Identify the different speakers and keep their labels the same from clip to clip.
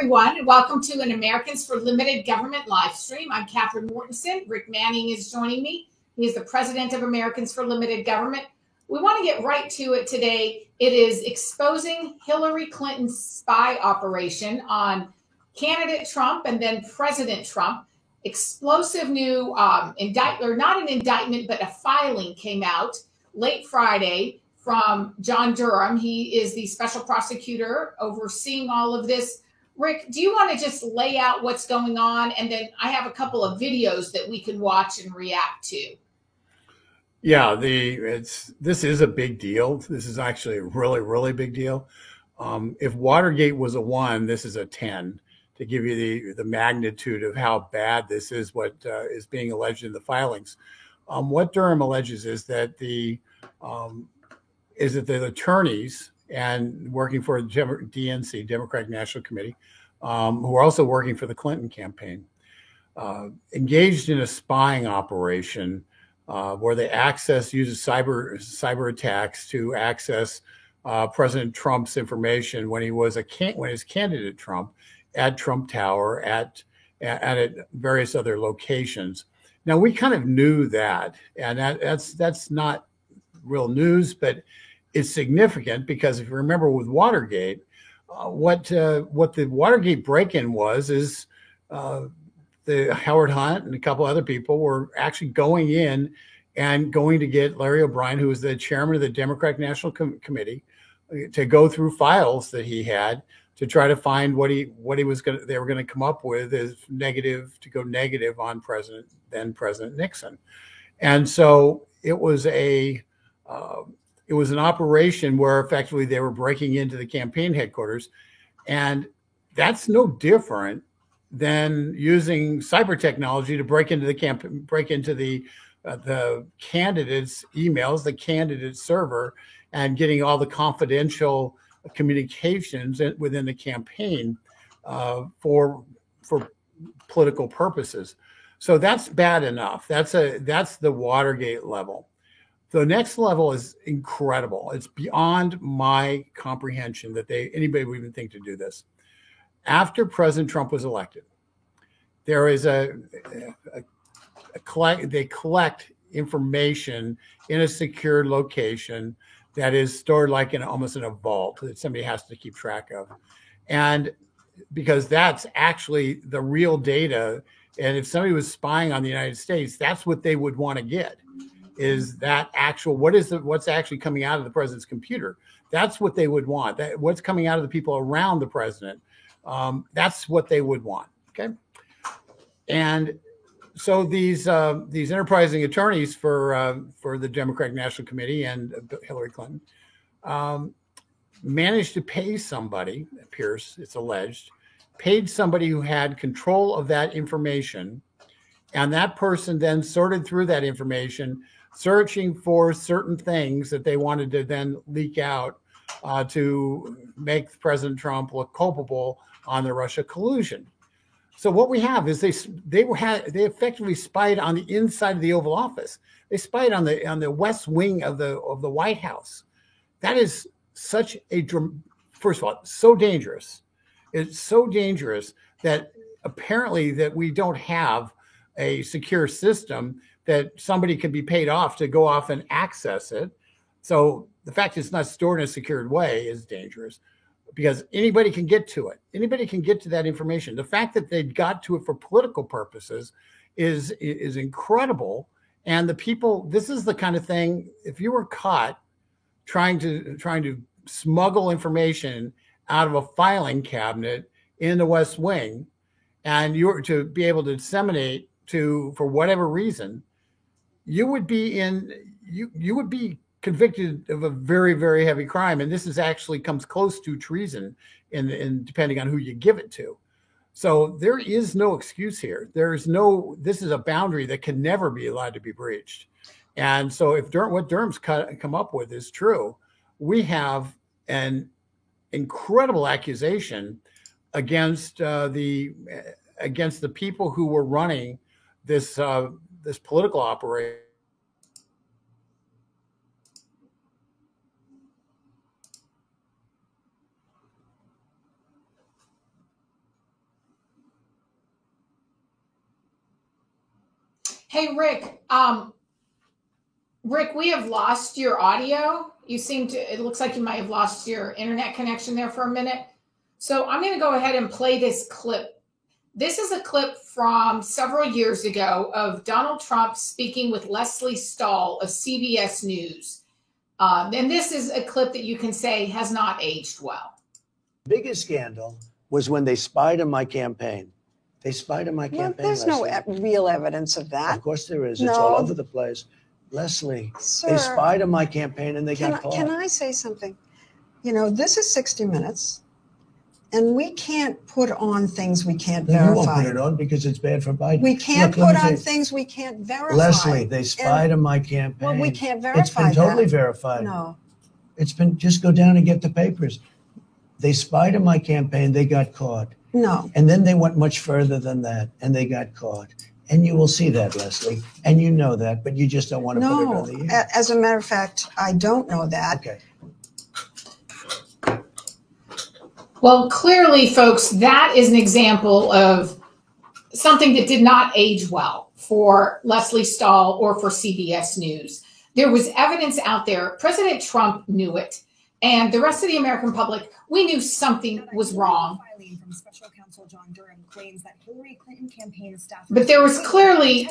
Speaker 1: everyone, and welcome to an Americans for Limited Government live stream. I'm Catherine Mortensen. Rick Manning is joining me. He is the president of Americans for Limited Government. We want to get right to it today. It is exposing Hillary Clinton's spy operation on candidate Trump and then President Trump. Explosive new indictment, or not an indictment, but a filing came out late Friday from John Durham. He is the special prosecutor overseeing all of this. Rick, do you want to just lay out what's going on? And then I have a couple of videos that we can watch and react to.
Speaker 2: Yeah, this is a big deal. This is actually a really, really big deal. If Watergate was a 1, this is a 10, to give you the magnitude of how bad this is, what is being alleged in the filings. What Durham alleges is that the attorneys and working for DNC, Democratic National Committee, who are also working for the Clinton campaign, engaged in a spying operation where they use cyber attacks to access President Trump's information when he was his candidate Trump at Trump Tower at various other locations. Now we kind of knew that, and that's not real news, but it's significant because if you remember with Watergate, what the Watergate break-in is the Howard Hunt and a couple other people were actually going in and going to get Larry O'Brien, who was the chairman of the Democratic National Committee, to go through files that he had to try to find what they were going to come up with as negative on then President Nixon. And so it was an operation where effectively they were breaking into the campaign headquarters, and that's no different than using cyber technology to break into the candidates' emails, the candidate server, and getting all the confidential communications within the campaign for political purposes. So that's bad enough. That's the Watergate level. The next level is incredible. It's beyond my comprehension that anybody would even think to do this. After President Trump was elected, there is they collect information in a secure location that is stored like almost in a vault that somebody has to keep track of. And because that's actually the real data, and if somebody was spying on the United States, that's what they would want to get. Is that actual what's actually coming out of the president's computer? That's what they would want. What's coming out of the people around the president? That's what they would want. Okay, and so these enterprising attorneys for the Democratic National Committee and Hillary Clinton managed to pay somebody. It appears it's alleged, paid somebody who had control of that information, and that person then sorted through that information, searching for certain things that they wanted to then leak out to make President Trump look culpable on the Russia collusion. So what we have is they effectively spied on the inside of the Oval Office. They spied on the West Wing of the White House. That is first of all, so dangerous. It's so dangerous that apparently that we don't have a secure system that somebody can be paid off to go off and access it. So the fact it's not stored in a secured way is dangerous because anybody can get to it. Anybody can get to that information. The fact that they got to it for political purposes is incredible. And this is the kind of thing, if you were caught trying to smuggle information out of a filing cabinet in the West Wing, and you were to be able to disseminate for whatever reason, you would be convicted of a very, very heavy crime. And this actually comes close to treason in depending on who you give it to. So there is no excuse here. This is a boundary that can never be allowed to be breached. And so if what Durham's come up with is true, we have an incredible accusation against the people who were running this political operation.
Speaker 1: Hey, Rick. Rick, we have lost your audio. It looks like you might have lost your internet connection there for a minute. So I'm going to go ahead and play this clip. This is a clip from several years ago of Donald Trump speaking with Lesley Stahl of CBS News. And this is a clip that you can say has not aged well.
Speaker 3: Biggest scandal was when they spied on my campaign. They spied on my campaign.
Speaker 4: There's no real evidence of that.
Speaker 3: Of course there is. It's all over the place. Lesley,
Speaker 4: Sir,
Speaker 3: they spied on my campaign and they got caught.
Speaker 4: Can I say something? You know, this is 60 Minutes, and we can't put on things we can't verify.
Speaker 3: You won't put it on because it's bad for Biden.
Speaker 4: We can't put on things we can't verify.
Speaker 3: Lesley, they spied on my campaign.
Speaker 4: Well, we can't verify
Speaker 3: It's been totally verified.
Speaker 4: No.
Speaker 3: It's been, just go down and get the papers. They spied on my campaign, they got caught.
Speaker 4: No.
Speaker 3: And then they went much further than that, and they got caught. And you will see that, Lesley. And you know that, but you just don't want to put it on the air.
Speaker 4: As a matter of fact, I don't know that.
Speaker 3: Okay.
Speaker 1: Well, clearly, folks, that is an example of something that did not age well for Lesley Stahl or for CBS News. There was evidence out there. President Trump knew it. And the rest of the American public, we knew something was wrong.
Speaker 5: From Special Counsel John Durham claims that Hillary Clinton campaign staff.
Speaker 1: But there was clearly,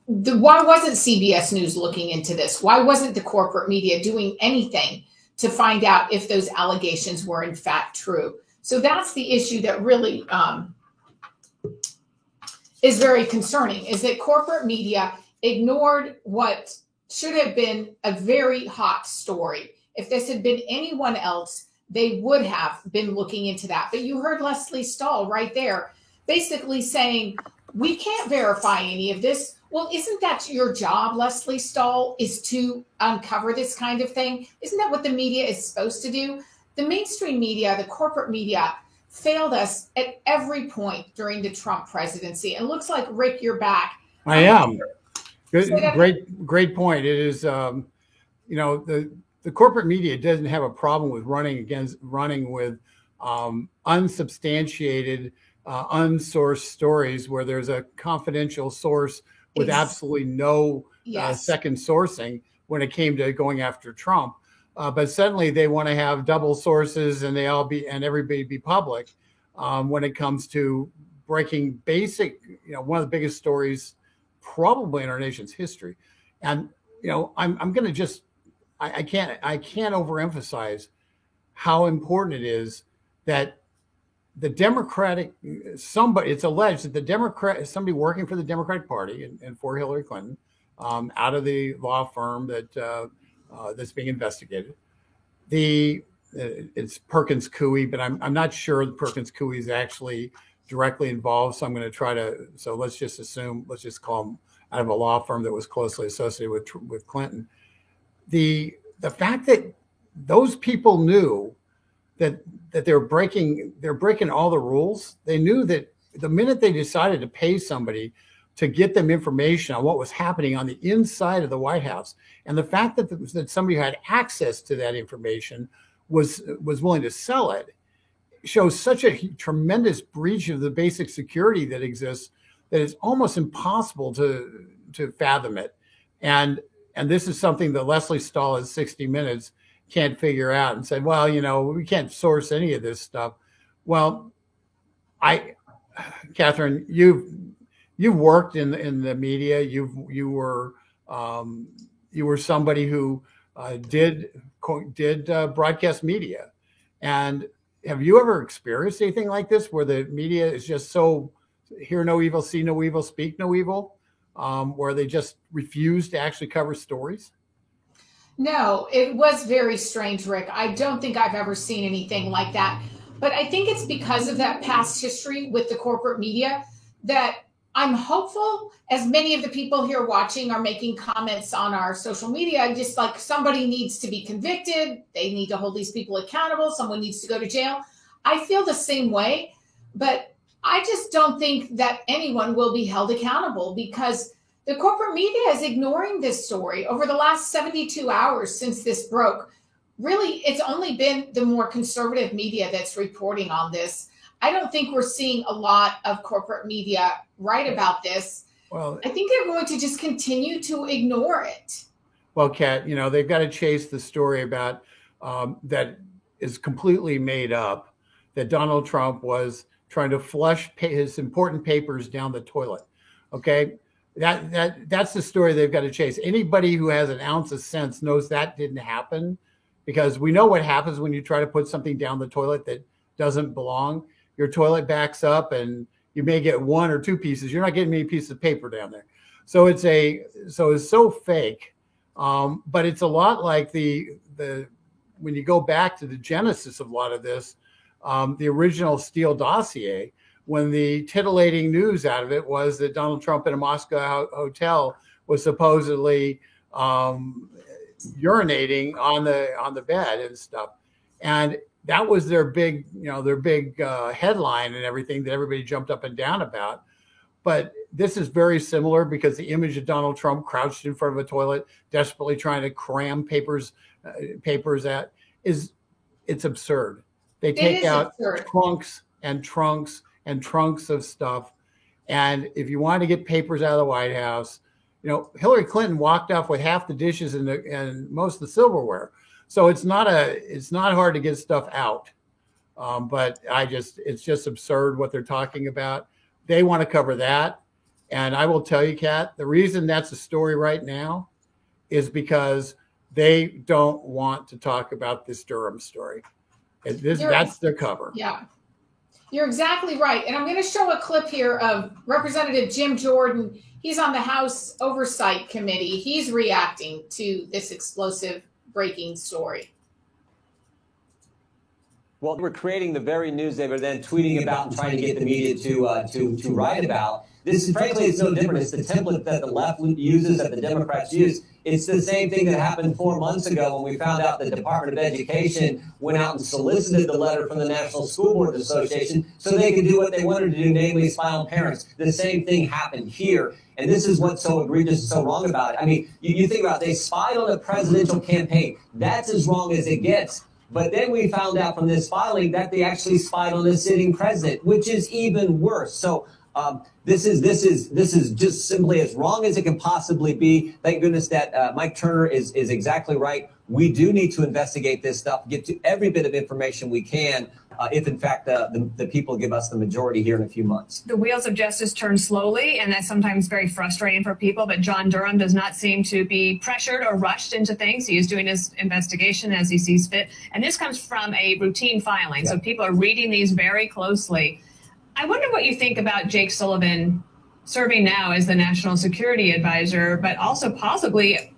Speaker 1: why wasn't CBS News looking into this? Why wasn't the corporate media doing anything to find out if those allegations were in fact true? So that's the issue that really is very concerning, is that corporate media ignored what should have been a very hot story. If this had been anyone else, they would have been looking into that. But you heard Lesley Stahl right there basically saying, we can't verify any of this. Well, isn't that your job, Lesley Stahl, is to uncover this kind of thing? Isn't that what the media is supposed to do? The mainstream media, the corporate media, failed us at every point during the Trump presidency. And it looks like, Rick, you're back.
Speaker 2: I am. Good, great point. It is, the corporate media doesn't have a problem with running with unsubstantiated, unsourced stories where there's a confidential source with absolutely no second sourcing when it came to going after Trump. But suddenly they want to have double sources and everybody be public when it comes to breaking basic, one of the biggest stories probably in our nation's history. And, I'm going to just, I can't overemphasize how important it is that the it's alleged that somebody working for the Democratic Party and for Hillary Clinton, out of the law firm that's being investigated, it's Perkins Coie, but I'm not sure that Perkins Coie is actually directly involved. So I'm going to let's just call him out of a law firm that was closely associated with Clinton. The fact that those people knew that they're breaking all the rules. They knew that the minute they decided to pay somebody to get them information on what was happening on the inside of the White House, and the fact that somebody who had access to that information was willing to sell it, shows such a tremendous breach of the basic security that exists that it's almost impossible to fathom it. And this is something that Lesley Stahl at 60 Minutes can't figure out and said, well, we can't source any of this stuff. Well, Catherine, you've worked in the media. You were somebody who did broadcast media. And have you ever experienced anything like this where the media is just so hear no evil, see no evil, speak no evil, where they just refuse to actually cover stories?
Speaker 1: No, it was very strange, Rick. I don't think I've ever seen anything like that. But I think it's because of that past history with the corporate media that I'm hopeful, as many of the people here watching are making comments on our social media, just like somebody needs to be convicted. They need to hold these people accountable. Someone needs to go to jail. I feel the same way, but I just don't think that anyone will be held accountable because the corporate media is ignoring this story. Over the last 72 hours since this broke, really, it's only been the more conservative media that's reporting on this. I don't think we're seeing a lot of corporate media write about this.
Speaker 2: Well,
Speaker 1: I think they're going to just continue to ignore it.
Speaker 2: Well, Kat, they've got to chase the story about that is completely made up, that Donald Trump was trying to flush his important papers down the toilet. Okay, that's the story they've got to chase. Anybody who has an ounce of sense knows that didn't happen, because we know what happens when you try to put something down the toilet that doesn't belong. Your toilet backs up, and you may get one or two pieces. You're not getting many pieces of paper down there. So it's so fake. But it's a lot like the when you go back to the genesis of a lot of this, the original Steele dossier, when the titillating news out of it was that Donald Trump in a Moscow hotel was supposedly urinating on the bed and stuff, and that was their big headline and everything that everybody jumped up and down about. But this is very similar, because the image of Donald Trump crouched in front of a toilet, desperately trying to cram papers at, it's absurd. They take out trunks and trunks and trunks of stuff. And if you want to get papers out of the White House, Hillary Clinton walked off with half the dishes and most of the silverware. So it's not hard to get stuff out. But it's just absurd what they're talking about. They want to cover that. And I will tell you, Kat, the reason that's a story right now is because they don't want to talk about this Durham story. That's their cover.
Speaker 1: Yeah, you're exactly right. And I'm going to show a clip here of Representative Jim Jordan. He's on the House Oversight Committee. He's reacting to this explosive breaking story.
Speaker 6: Well, we're creating the very news they were then tweeting about and trying to get the media to write about. This, frankly, it's no different. It's the template that the left uses, that the Democrats use. It's the same thing that happened 4 months ago when we found out the Department of Education went out and solicited the letter from the National School Boards Association so they could do what they wanted to do, namely spy on parents. The same thing happened here. And this is what's so egregious and so wrong about it. I mean, you think about it, they spied on a presidential campaign. That's as wrong as it gets. But then we found out from this filing that they actually spied on the sitting president, which is even worse. So this is just simply as wrong as it can possibly be. Thank goodness that Mike Turner is exactly right. We do need to investigate this stuff, get to every bit of information we can, if in fact the people give us the majority here in a few months.
Speaker 7: The wheels of justice turn slowly, and that's sometimes very frustrating for people. But John Durham does not seem to be pressured or rushed into things. He is doing his investigation as he sees fit. And this comes from a routine filing. Yeah. So people are reading these very closely. I wonder what you think about Jake Sullivan serving now as the National Security Advisor, but also possibly.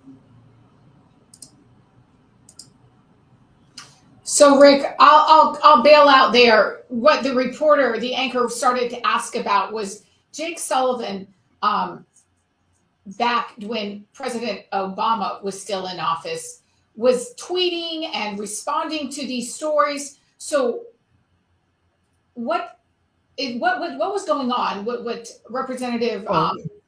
Speaker 1: So, Rick, I'll bail out there. What the anchor started to ask about was Jake Sullivan, back when President Obama was still in office, was tweeting and responding to these stories. So what was going on? What Representative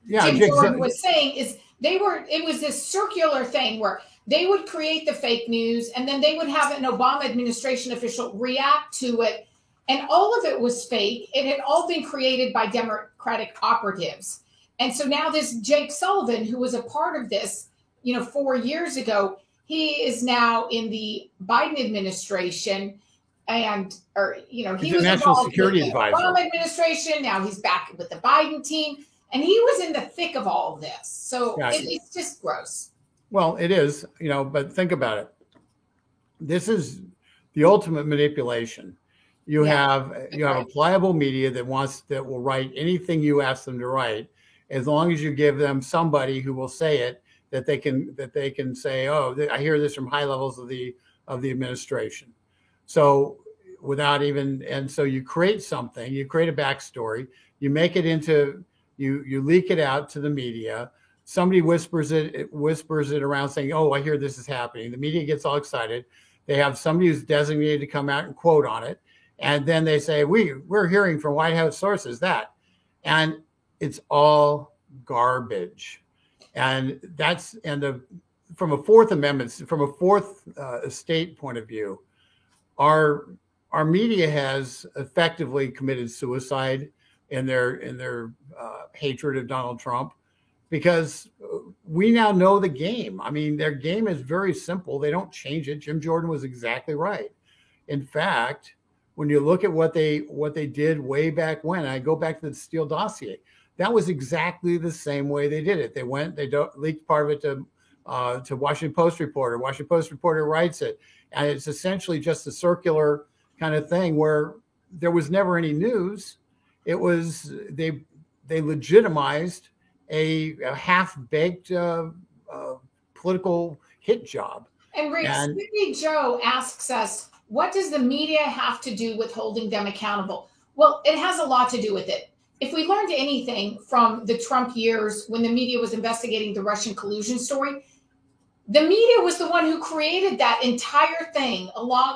Speaker 1: Jim Jordan was saying is it was this circular thing where they would create the fake news and then they would have an Obama administration official react to it. And all of it was fake. It had all been created by Democratic operatives. And so now this Jake Sullivan, who was a part of this, 4 years ago, he is now in the Biden administration. He was
Speaker 2: National Security Advisor.
Speaker 1: Obama administration. Now he's back with the Biden team. And he was in the thick of all of this. So it's just gross.
Speaker 2: Well, it is, but think about it. This is the ultimate manipulation. You have a pliable media that will write anything you ask them to write, as long as you give them somebody who will say it, that they can say, oh, I hear this from high levels of the administration. So so you create something, you create a backstory, you make it into, you leak it out to the media. Somebody whispers it around saying, oh, I hear this is happening. The media gets all excited. They have somebody who's designated to come out and quote on it. And then they say, we're hearing from White House sources that. And it's all garbage. And from a Fourth Amendment, from a Fourth Estate point of view, our media has effectively committed suicide in their hatred of Donald Trump, because we now know the game. I mean, their game is very simple. They don't change it. Jim Jordan was exactly right. In fact, when you look at what they did way back when, I go back to the Steele dossier, that was exactly the same way they did it. They leaked part of it to Washington Post reporter. Washington Post reporter writes it, and it's essentially just a circular kind of thing where there was never any news. It was they legitimized a half-baked political hit job.
Speaker 1: And Rick, Sleepy Joe asks us, what does the media have to do with holding them accountable? Well, it has a lot to do with it. If we learned anything from the Trump years when the media was investigating the Russian collusion story, the media was the one who created that entire thing.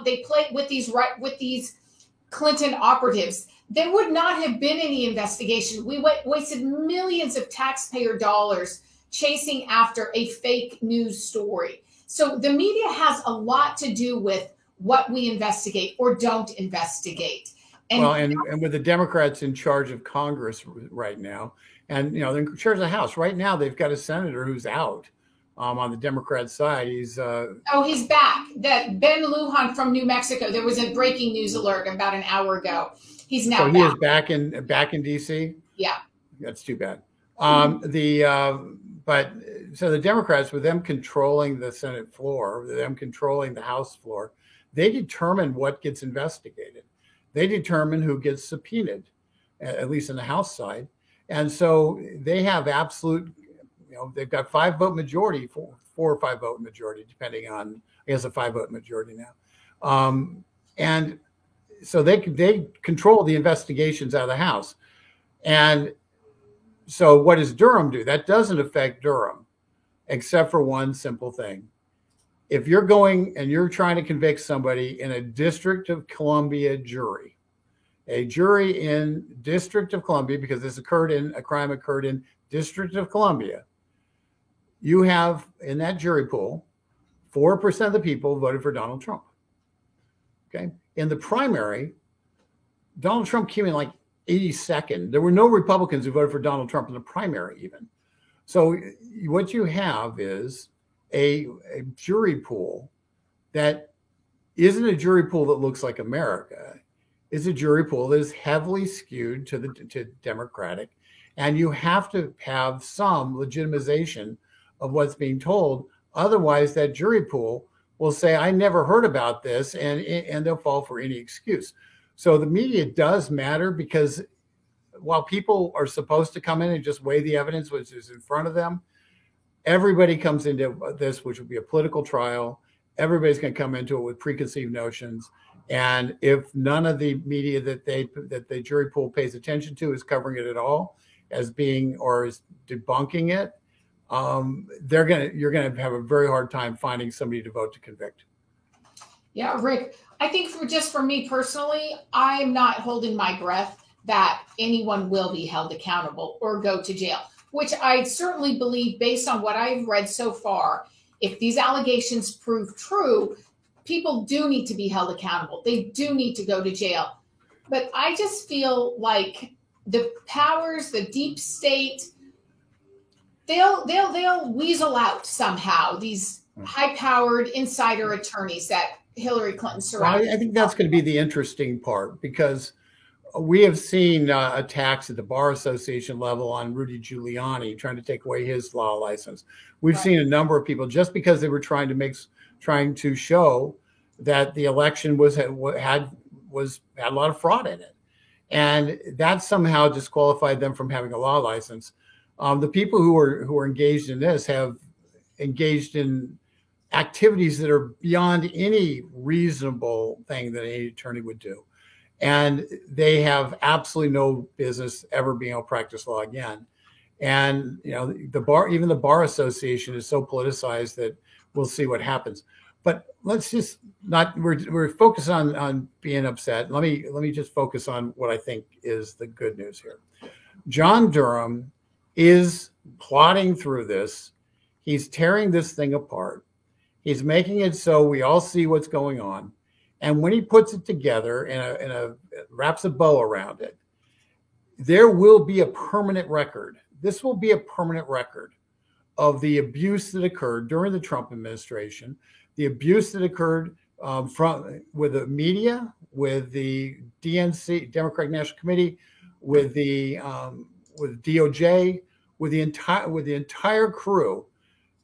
Speaker 1: They played with these Clinton operatives. There would not have been any investigation. We wasted millions of taxpayer dollars chasing after a fake news story. So the media has a lot to do with what we investigate or don't investigate.
Speaker 2: And with the Democrats in charge of Congress right now, and they're in charge of the House right now, they've got a senator who's out on the Democrat side. He's
Speaker 1: back. That Ben Lujan from New Mexico. There was a breaking news alert about an hour ago. He's now
Speaker 2: he is back in DC.
Speaker 1: Yeah,
Speaker 2: that's too bad. But the Democrats, with them controlling the Senate floor, them controlling the House floor, they determine what gets investigated. They determine who gets subpoenaed, at least on the House side. And so they have absolute, they've got 5-vote majority, 4 or 5-vote majority, depending on, I guess, a 5-vote majority now. And so they control the investigations out of the House. And so what does Durham do? That doesn't affect Durham, except for one simple thing. If you're going and you're trying to convict somebody in a District of Columbia jury, a jury in District of Columbia, because a crime occurred in District of Columbia, you have in that jury pool, 4% of the people voted for Donald Trump. Okay. In the primary, Donald Trump came in like 82nd. There were no Republicans who voted for Donald Trump in the primary even. So what you have is a jury pool that isn't a jury pool that looks like America. It's a jury pool that is heavily skewed to Democratic, and you have to have some legitimization of what's being told. Otherwise, that jury pool will say, "I never heard about this," and they'll fall for any excuse. So the media does matter, because while people are supposed to come in and just weigh the evidence which is in front of them, everybody comes into this, which would be a political trial. Everybody's going to come into it with preconceived notions. And if none of the media that the jury pool pays attention to is covering it at all as being, or is debunking it, you're going to have a very hard time finding somebody to vote to convict.
Speaker 1: Yeah, Rick, I think for me personally, I'm not holding my breath that anyone will be held accountable or go to jail, which I certainly believe, based on what I've read so far, if these allegations prove true, people do need to be held accountable. They do need to go to jail. But I just feel like the powers, the deep state, they'll weasel out somehow these high-powered insider attorneys that Hillary Clinton surrounded.
Speaker 2: Well, I think that's going to be the interesting part, because we have seen attacks at the Bar Association level on Rudy Giuliani trying to take away his law license. We've seen a number of people, just because they were trying to show that the election had a lot of fraud in it, and that somehow disqualified them from having a law license. The people who are engaged in this have engaged in activities that are beyond any reasonable thing that any attorney would do. And they have absolutely no business ever being able to practice law again. And, even the Bar Association is so politicized that we'll see what happens. But let's just we're focused on being upset. Let me just focus on what I think is the good news here. John Durham is plotting through this. He's tearing this thing apart. He's making it so we all see what's going on. And when he puts it together and wraps a bow around it, there will be a permanent record. This will be a permanent record of the abuse that occurred during the Trump administration, the abuse that occurred with the media, with the DNC, Democratic National Committee, with DOJ, with the entire crew.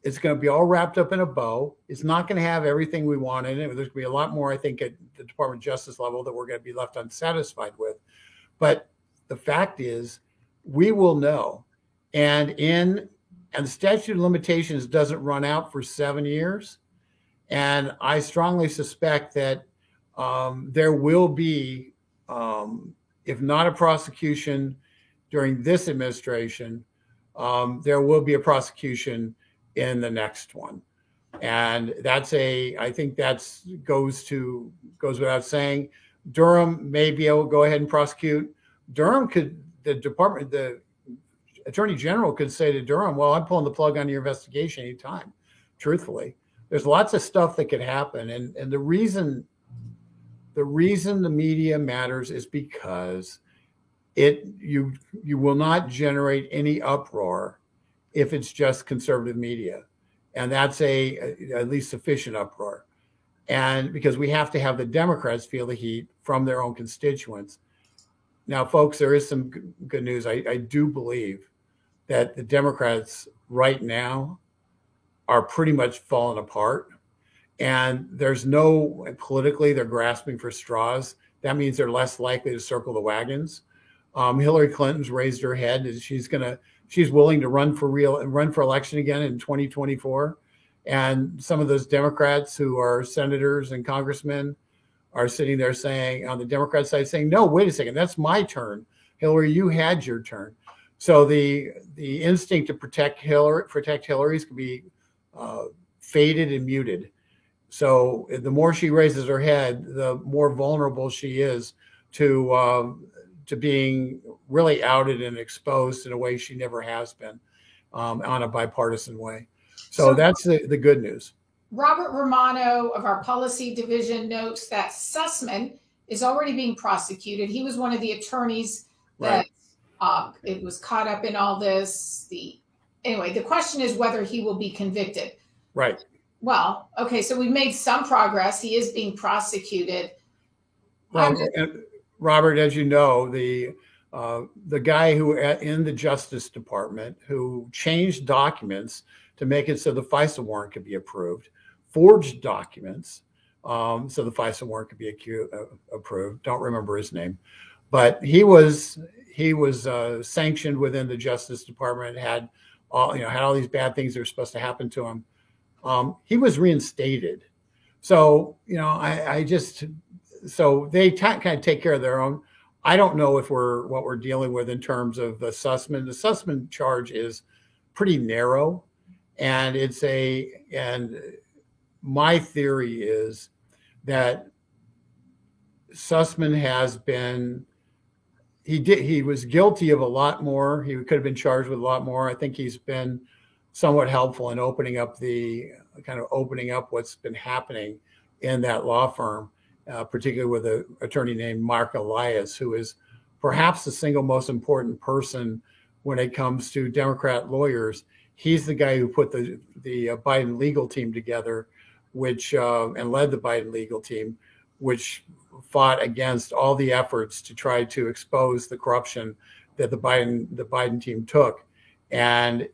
Speaker 2: It's going to be all wrapped up in a bow. It's not going to have everything we want in it. There's going to be a lot more, I think, at the Department of Justice level that we're going to be left unsatisfied with. But the fact is, we will know. And the statute of limitations doesn't run out for 7 years. And I strongly suspect that there will be, if not a prosecution during this administration, there will be a prosecution in the next one. And I think goes without saying. Durham may be able to go ahead and prosecute. The Attorney General could say to Durham, well, I'm pulling the plug on your investigation anytime. Truthfully, there's lots of stuff that could happen. And the reason the media matters is because you will not generate any uproar if it's just conservative media. And that's at least sufficient uproar. And because we have to have the Democrats feel the heat from their own constituents. Now, folks, there is some good news. I do believe that the Democrats right now are pretty much falling apart. And politically, they're grasping for straws. That means they're less likely to circle the wagons. Hillary Clinton's raised her head. She's willing to run for election again in 2024. And some of those Democrats who are senators and congressmen are sitting there saying, on the Democrat side, saying, no, wait a second, that's my turn. Hillary, you had your turn. So the instinct to protect Hillary's can be faded and muted. So the more she raises her head, the more vulnerable she is to being really outed and exposed in a way she never has been, on a bipartisan way. So that's the good news.
Speaker 1: Robert Romano of our policy division notes that Sussman is already being prosecuted. He was one of the attorneys that it was caught up in all this. Anyway, the question is whether he will be convicted.
Speaker 2: Right.
Speaker 1: Well, okay, so we've made some progress. He is being prosecuted.
Speaker 2: Well, Robert, as you know, the guy who in the Justice Department who changed documents to make it so the FISA warrant could be approved, forged documents so the FISA warrant could be approved. Don't remember his name, but he was sanctioned within the Justice Department. Had all these bad things that were supposed to happen to him. He was reinstated. So so they kind of take care of their own. I don't know what we're dealing with in terms of the Sussman. The Sussman charge is pretty narrow, and my theory is that Sussman he was guilty of a lot more. He could have been charged with a lot more. I think he's been somewhat helpful in opening up what's been happening in that law firm, particularly with an attorney named Mark Elias, who is perhaps the single most important person when it comes to Democrat lawyers. He's the guy who put the Biden legal team together, and led the Biden legal team, which fought against all the efforts to try to expose the corruption that the Biden team took. And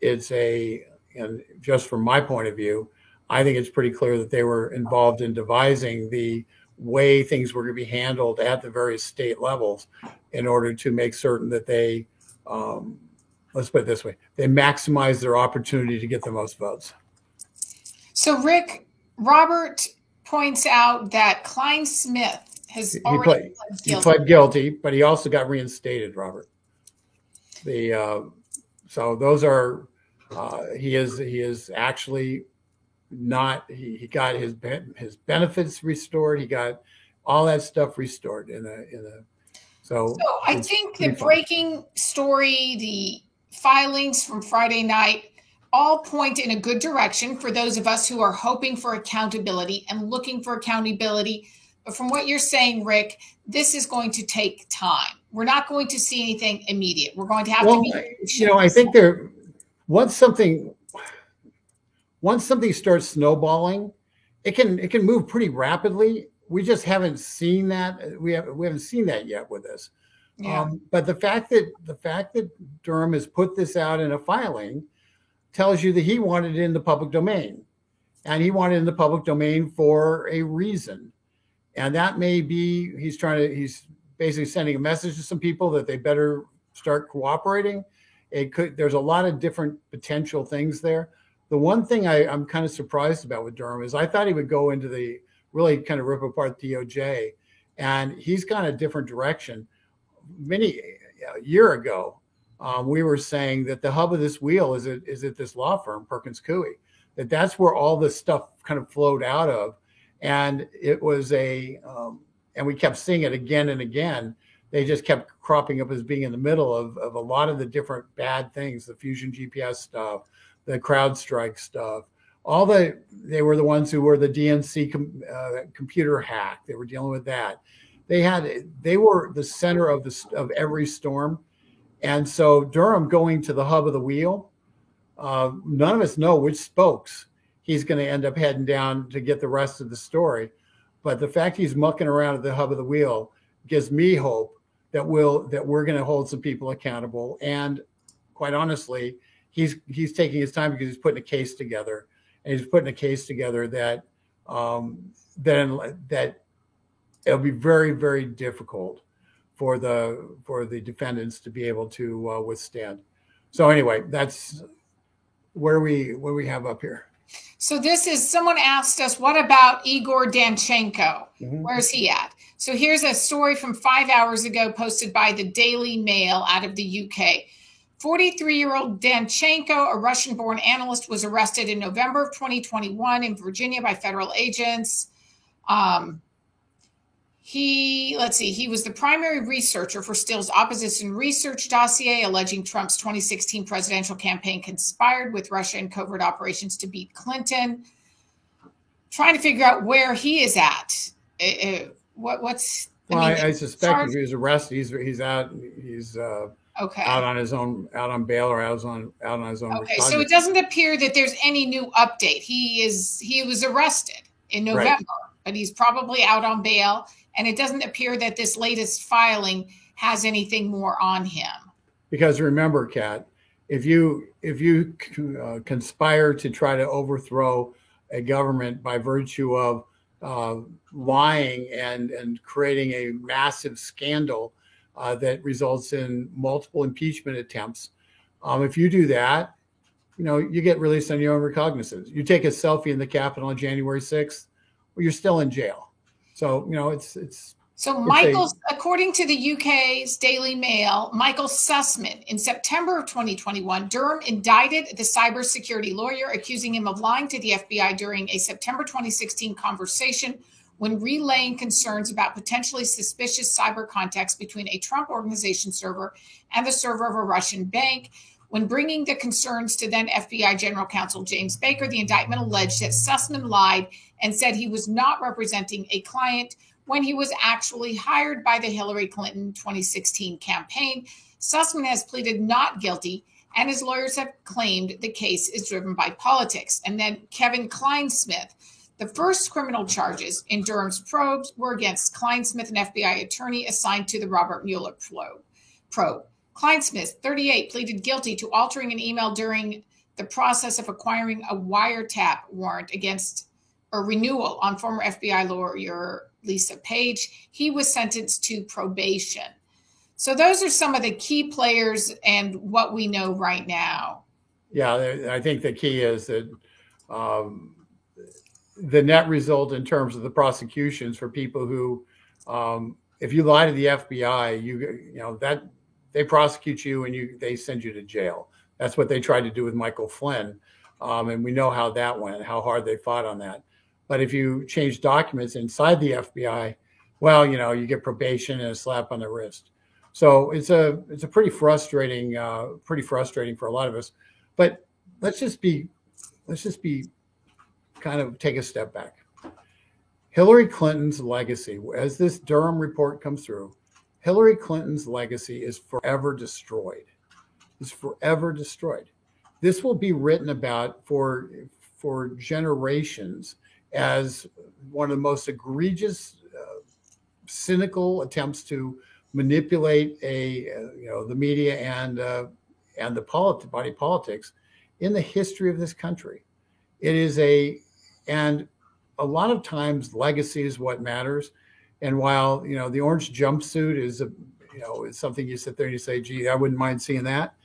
Speaker 2: and just from my point of view, I think it's pretty clear that they were involved in devising the way things were going to be handled at the various state levels in order to make certain that they, let's put it this way, they maximize their opportunity to get the most votes.
Speaker 1: So, Rick, Robert points out that Klein Smith has already
Speaker 2: pled guilty, but he also got reinstated, Robert. So those are, he is actually not, he got his benefits restored. He got all that stuff restored so
Speaker 1: I think the breaking story, the filings from Friday night, all point in a good direction for those of us who are hoping for accountability and looking for accountability. But from what you're saying, Rick, this is going to take time. we're not going to see anything immediate. We're going to have
Speaker 2: Well,
Speaker 1: to be
Speaker 2: I think once something starts snowballing, it can move pretty rapidly. We just haven't seen that. We haven't seen that yet with this.
Speaker 1: Yeah.
Speaker 2: But the fact that Durham has put this out in a filing tells you that he wanted it in the public domain, and he wanted it in the public domain for a reason. And that may be he's basically sending a message to some people that they better start cooperating. There's a lot of different potential things there. The one thing I'm kind of surprised about with Durham is I thought he would go into really kind of rip apart DOJ, and he's gone a different direction. A year ago, we were saying that the hub of this wheel is at this law firm, Perkins Coie, that's where all this stuff kind of flowed out of. And it was and we kept seeing it again and again. They just kept cropping up as being in the middle of a lot of the different bad things, the Fusion GPS stuff, the CrowdStrike stuff. They were the ones who were the DNC computer hack. They were dealing with that. They were the center of every storm. And so Durham going to the hub of the wheel, none of us know which spokes he's going to end up heading down to get the rest of the story. But the fact he's mucking around at the hub of the wheel gives me hope that we're going to hold some people accountable. And quite honestly, he's taking his time because he's putting a case together, and he's putting a case together that it'll be very, very difficult for the defendants to be able to withstand. So anyway, that's where we have up here.
Speaker 1: So this is, someone asked us, what about Igor Danchenko?
Speaker 2: Mm-hmm.
Speaker 1: Where's he at? So here's a story from 5 hours ago posted by the Daily Mail out of the UK. 43-year-old Danchenko, a Russian-born analyst, was arrested in November of 2021 in Virginia by federal agents. He was the primary researcher for Still's opposition research dossier, alleging Trump's 2016 presidential campaign conspired with Russia in covert operations to beat Clinton. Trying to figure out where he is at.
Speaker 2: I suspect if he was arrested, he's out. He's
Speaker 1: okay.
Speaker 2: Out on bail, or out on his own.
Speaker 1: Okay, so it doesn't appear that there's any new update. He was arrested in November, right, but he's probably out on bail. And it doesn't appear that this latest filing has anything more on him. Because
Speaker 2: remember, Kat, if you conspire to try to overthrow a government by virtue of lying and creating a massive scandal that results in multiple impeachment attempts, if you do that, you get released on your own recognizance. You take a selfie in the Capitol on January 6th, well, you're still in jail. So, according to the UK's Daily Mail, Michael Sussman, in September of 2021, Durham indicted the cybersecurity lawyer, accusing him of lying to the FBI during a September 2016 conversation when relaying concerns about potentially suspicious cyber contacts between a Trump Organization server and the server of a Russian bank. When bringing the concerns to then FBI General Counsel James Baker, the indictment alleged that Sussman lied and said he was not representing a client when he was actually hired by the Hillary Clinton 2016 campaign. Sussman has pleaded not guilty, and his lawyers have claimed the case is driven by politics. And then Kevin Clinesmith. The first criminal charges in Durham's probes were against Clinesmith, an FBI attorney assigned to the Robert Mueller probe. Clinesmith, 38, pleaded guilty to altering an email during the process of acquiring a wiretap warrant against a renewal on former FBI lawyer Lisa Page. He was sentenced to probation. So those are some of the key players and what we know right now. Yeah, I think the key is that the net result in terms of the prosecutions for people who, if you lie to the FBI, that they prosecute you and they send you to jail. That's what they tried to do with Michael Flynn. And we know how that went, how hard they fought on that. But if you change documents inside the FBI, well, you get probation and a slap on the wrist. So it's a pretty frustrating for a lot of us. But let's just be kind of take a step back. Hillary Clinton's legacy, as this Durham report comes through, Hillary Clinton's legacy is forever destroyed. It's forever destroyed. This will be written about for generations as one of the most egregious, cynical attempts to manipulate the media and the body politics in the history of this country. It is and a lot of times legacy is what matters. And while the orange jumpsuit is is something you sit there and you say, gee, I wouldn't mind seeing that.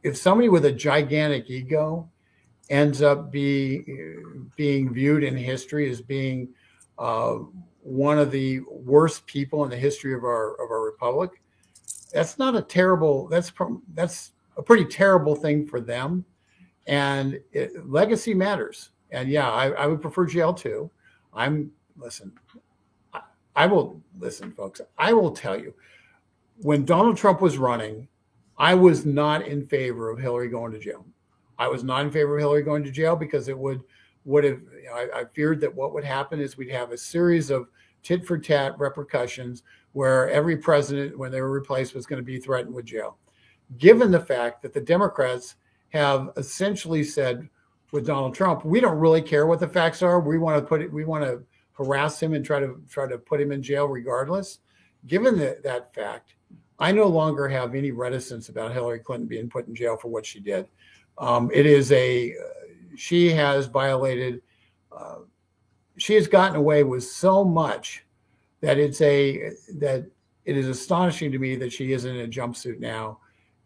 Speaker 2: If somebody with a gigantic ego ends up being viewed in history as being one of the worst people in the history of our republic, that's not a terrible. That's a pretty terrible thing for them. And legacy matters. And yeah, I would prefer jail too. I will listen, folks. I will tell you, when Donald Trump was running, I was not in favor of Hillary going to jail. I was not in favor of Hillary going to jail because it would have. I feared that what would happen is we'd have a series of tit for tat repercussions where every president, when they were replaced, was going to be threatened with jail. Given the fact that the Democrats have essentially said with Donald Trump, we don't really care what the facts are. We want to harass him and try to put him in jail regardless. Given that fact, I no longer have any reticence about Hillary Clinton being put in jail for what she did. She has violated. She has gotten away with so much that it is astonishing to me that she isn't in a jumpsuit now.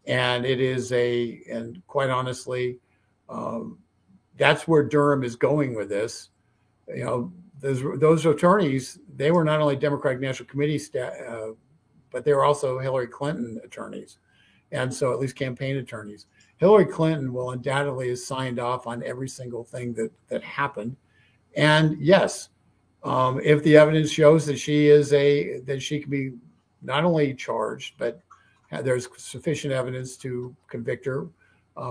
Speaker 2: And and quite honestly, that's where Durham is going with this. Those attorneys, they were not only Democratic National Committee staff, but they were also Hillary Clinton attorneys. And so at least campaign attorneys. Hillary Clinton will undoubtedly have signed off on every single thing that happened. And yes, if the evidence shows that she can be not only charged, but there's sufficient evidence to convict her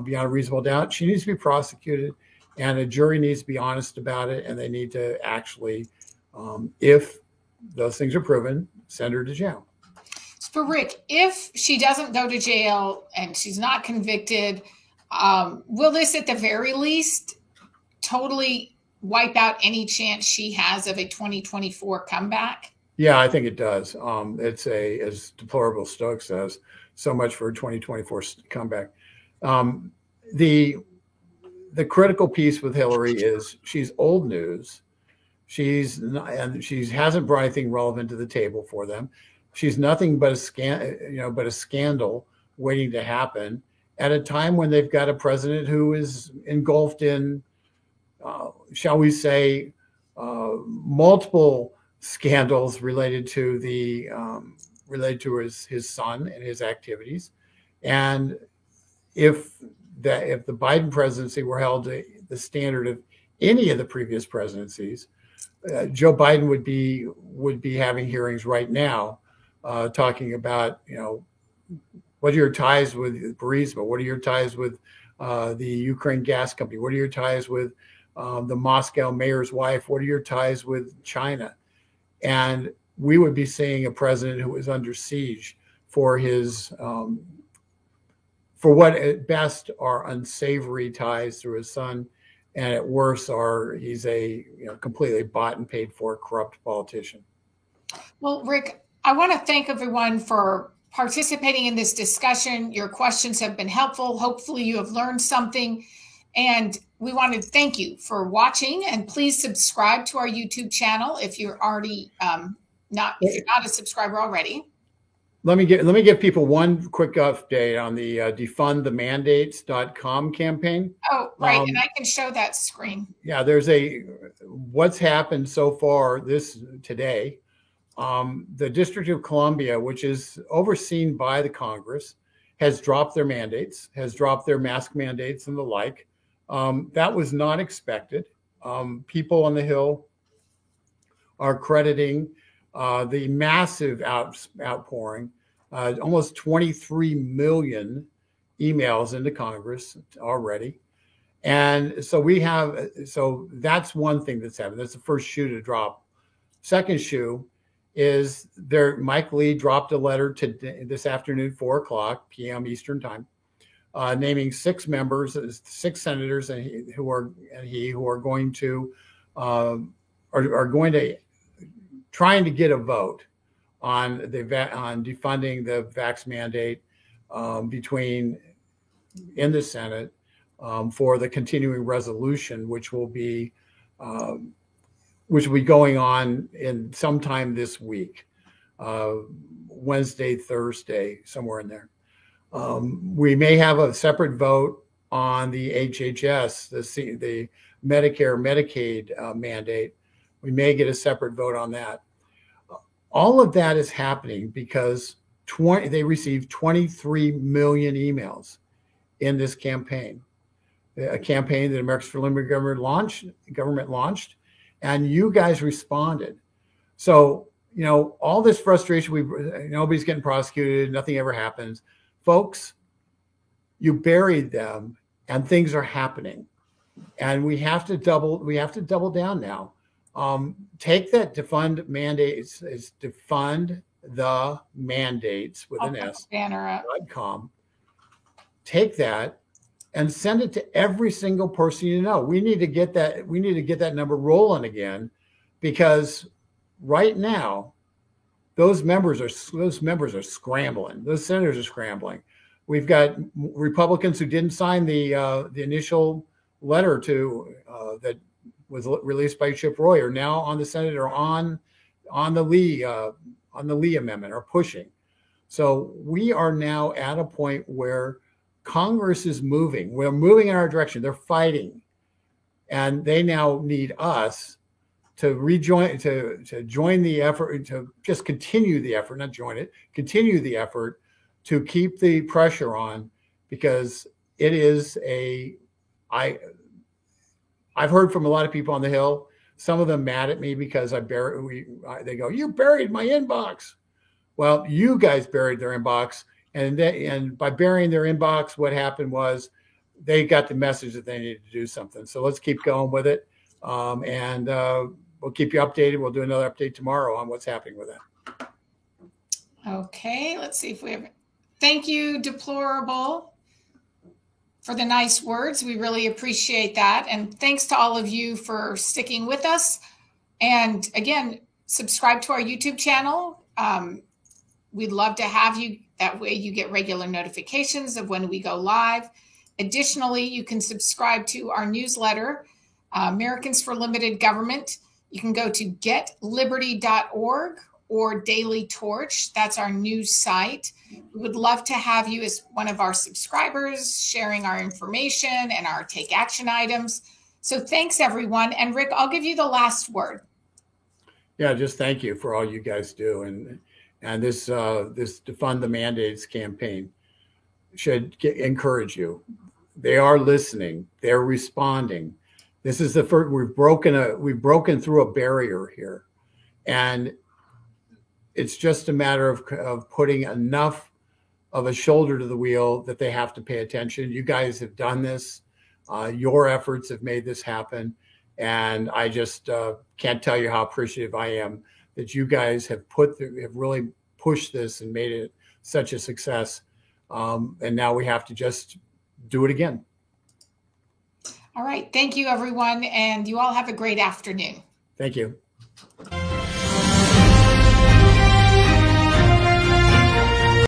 Speaker 2: beyond a reasonable doubt, she needs to be prosecuted, and a jury needs to be honest about it, and they need to actually, if those things are proven, send her to jail.
Speaker 1: So, Rick, if she doesn't go to jail and she's not convicted, will this at the very least totally wipe out any chance she has of a 2024 comeback?
Speaker 2: Yeah, I think it does. It's as deplorable Stokes says, so much for a 2024 comeback. The critical piece with Hillary is she's old news. She hasn't brought anything relevant to the table for them. She's nothing but a scandal waiting to happen at a time when they've got a president who is engulfed in, shall we say, multiple scandals related to his son and his activities. And if the Biden presidency were held to the standard of any of the previous presidencies, Joe Biden would be having hearings right now, talking about what are your ties with Burisma? What are your ties with the Ukraine gas company? What are your ties with the Moscow mayor's wife? What are your ties with China? And we would be seeing a president who is under siege for his for what at best are unsavory ties through his son, and at worst he's a completely bought and paid for corrupt politician.
Speaker 1: Well, Rick, I want to thank everyone for participating in this discussion. Your questions have been helpful. Hopefully you have learned something. And we want to thank you for watching, and please subscribe to our YouTube channel if you're already not a subscriber already.
Speaker 2: Let me give people one quick update on the defundthemandates.com campaign.
Speaker 1: Oh, right. And I can show that screen.
Speaker 2: Yeah, there's what's happened so far today. The District of Columbia, which is overseen by the Congress, has dropped their mandates, has dropped their mask mandates and the like. That was not expected. People on the Hill are crediting the massive outpouring, almost 23 million emails into Congress already. And so that's one thing that's happened. That's the first shoe to drop. Second shoe is there. Mike Lee dropped a letter to this afternoon, 4:00 p.m. Eastern time, naming 6 members, 6 senators, who are going to trying to get a vote on defunding the vax mandate in the Senate for the continuing resolution, which will be going on in sometime this week, Wednesday, Thursday, somewhere in there. We may have a separate vote on the HHS, the Medicare, Medicaid mandate. We may get a separate vote on that. All of that is happening because they received 23 million emails in this campaign, a campaign that Americans for Limited Government launched, and you guys responded. So, all this frustration, nobody's getting prosecuted, nothing ever happens. Folks, you buried them and things are happening. And we have to double down now. Take that defund mandates, is defund the mandates with an S, .com. Take that and send it to every single person you know. We need to get that number rolling again, because right now those members are scrambling. Those senators are scrambling. We've got Republicans who didn't sign the initial letter that was released by Chip Roy are now on the Senate or on the Lee amendment, are pushing. So we are now at a point where Congress is moving. We're moving in our direction. They're fighting, and they now need us to join the effort, to just continue the effort, not join it, continue the effort to keep the pressure on, because it is I've heard from a lot of people on the Hill, some of them mad at me because they go, "You buried my inbox." Well, you guys buried their inbox, and by burying their inbox, what happened was they got the message that they needed to do something. So let's keep going with it, and we'll keep you updated. We'll do another update tomorrow on what's happening with that.
Speaker 1: Okay, let's see if we have. Thank you, Deplorable, for the nice words. We really appreciate that. And thanks to all of you for sticking with us. And again, subscribe to our YouTube channel. We'd love to have you. That way you get regular notifications of when we go live. Additionally, you can subscribe to our newsletter, Americans for Limited Government. You can go to getliberty.org or Daily Torch. That's our news site. We would love to have you as one of our subscribers, sharing our information and our take action items. So thanks, everyone. And Rick, I'll give you the last word.
Speaker 2: Yeah, just thank you for all you guys do. And this Defund the Mandates campaign should encourage you. They are listening. They're responding. This is the first, we've broken through a barrier here. And it's just a matter of putting enough of a shoulder to the wheel that they have to pay attention. You guys have done this. Your efforts have made this happen. And I just can't tell you how appreciative I am that you guys have really pushed this and made it such a success. And now we have to just do it again.
Speaker 1: All right. Thank you, everyone. And you all have a great afternoon.
Speaker 2: Thank you.